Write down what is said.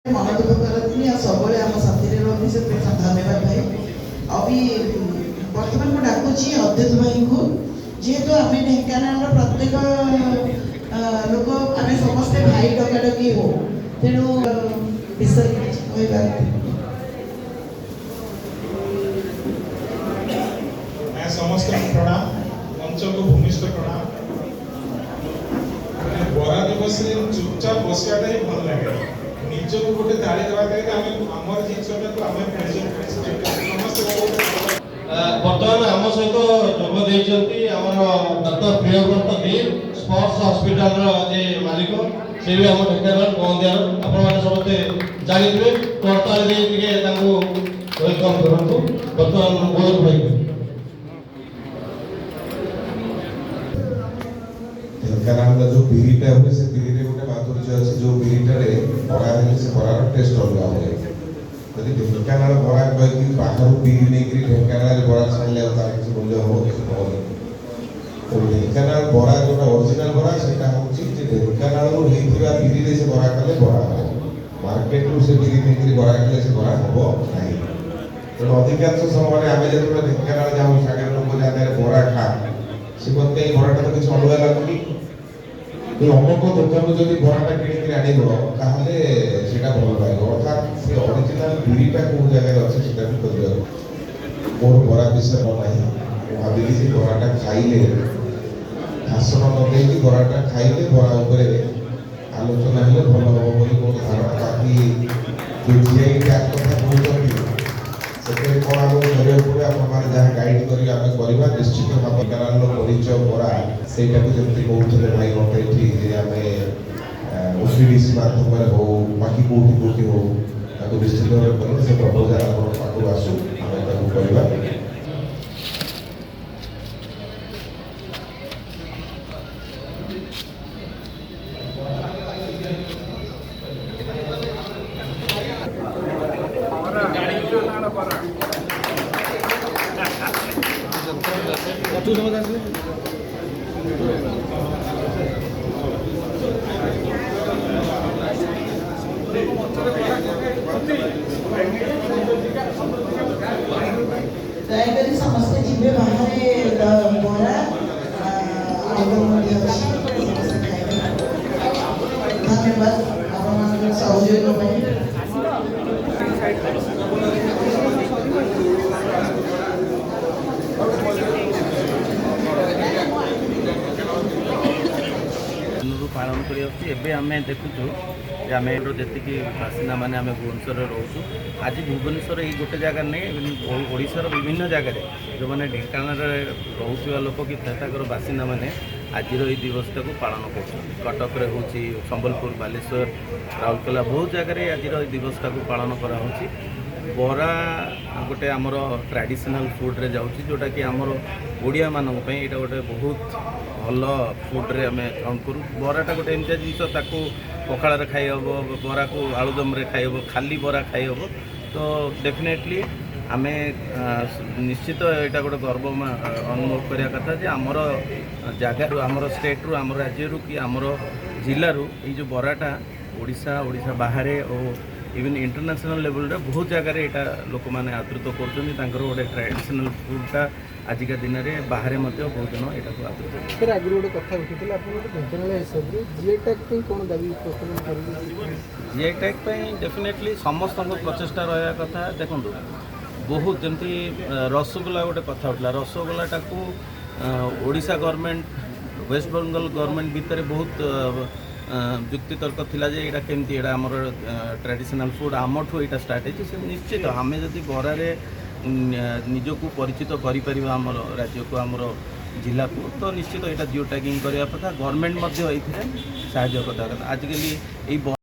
मन दुख करती सब आम साथी रही से धन्यवाद भाई। अभी बर्तमान मुझे डाकुची अद्वैत भाई को जेहेतु आम ढेଙ୍କାନାଳ प्रत्येक लोक आम समस्ते भाई डकाडकी हो तेणु विषय समस्त प्रणाम मंच को भूमिष्ठ प्रणाम। बरा दिवस चुपचाप बसवाटा ही भल लगे निज को गोटे ताली देवा आम जिनसटा बर्तमान आम सहित जोग डॉक्टर प्रियव्रत दीन स्पोर्ट्स हॉस्पिटल मालिक से भी आम ढेଙ୍କାନାଳ पहुंचार आपने समस्ते जानी करताली वेलकम करूँ। बर्तमान बहुत भाई ढेଙ୍କାନାଳ जो बिरीटा हुए से बिरी गोटे माधुर्य अच्छे जो बिरीटे बड़ा है से बरार टेस्ट अलग हुए यदि ढेଙ୍କାନାଳ बरा कहीं बाहर बिरी नहीं ढेଙ୍କାନାଳ बरा छाड़े तार किसी मूल्य हो तो ढेଙ୍କାନାଳ बरा जो ओरिजिनल बरा से ढेଙ୍କାନାଳ बिरी से बरा कले बरा हम मार्केट रू से बिरी नहीं बरा कले से बरा हम ना तेणु अधिकांश समय आम जो ढेଙ୍କାନାଳ जाऊँ सागर लोक जहाँ बरा खा से कहते हैं बराटा तो किसी अलग लगुनि अमुक दुकान जब बराटा किणी आने भल लगे अर्थात से ओरिजिनल बिरीटा कौ जगह अच्छे भी खोजा मोर बरा विषय ना भाविली से बराटा खाइले भाषण न बराटा खाइले बरा आलोचना हेल्ले भल हम मोर धारणा बाकी जो जीआई टैग कथा कहते से कौन आगे धरिया पड़े आप जहाँ गाइड करवा निश्चित भाव ढेଙ୍କାନାଳ परिचय बरा से जमी कहते भाई मत ये आम ओसीडीसी माध्यम हो बाकी कौटी कौटी हो निश्चित भाव से प्रपोजाल आप पाखक आसू आम करवा दयाकोरी समस्ते जीवे बाहर बरा धन्यवाद आप सहयोग पालन करें देखुचु आम जी बासिंदा मैंने आम भुवनेश्वर रोचु आज भुवनेश्वर ये गोटे जगह नहीं ओडिशार विभिन्न जगह जो मैंने ढेଙ୍କାନାଳ रोचा लोक कि बासिंदा मैंने आज दिवस को पालन कर कटक हूँ संबलपुर बालेश्वर राउरकेला बहुत जगह आज दिवस को पालन करा बरा गोटे आमर ट्रेडिशनल फुड्रे जाऊँगी जोटा कि आमर ओडिया मानक यहाँ गोटे बहुत भल फुड्रे आम काउंट करूँ बराटा गोटे एमती जिनस पखाड़ खाई हम बरा को आलुदम खाई हम खाली बरा खाई हम तो डेफिनेटली आम निश्चित यहाँ गोटे गर्व अनुभव करने कथा जे आमर जगार आमर स्टेट रु आम राज्य कि आमर जिलू ये बराटा ओडिशा ओडिशा बाहर और इवन इंटरनेशनल लेवल रे बहुत जगह यहाँ लोक मैंने आदृत कर गोटे ट्रेडिशनल फुडटा आजिका दिन में बाहर बहुत जन यहाँ आदृत फिर आगे गोटे कथा उठी ढेଙ୍କାନାଳ हिसाब से जीआई टैग कौन दाबी प्रस्तुत कर जीआई टैग डेफिनेटली समस्त प्रचेषा रहा कथा देखो बहुत जमी रसगोला गोटे कथा उठला रसगोलाटा को ओडिशा गवर्नमेंट वेस्ट बेंगल गवर्नमेंट भितर बहुत युक्ति तर्क थिला जे एटा केमती एटा हमर ट्रेडिशनल फूड आमठू एटा स्टार्ट है से निश्चित आमे जदि बरारे निजको परिचित करि परिबा हमर राज्य को हमर जिला को तो निश्चित एटा जियो टैगिंग करिया कथा गवर्नमेंट मध्ये एथिरे सहायता कथा आजिकली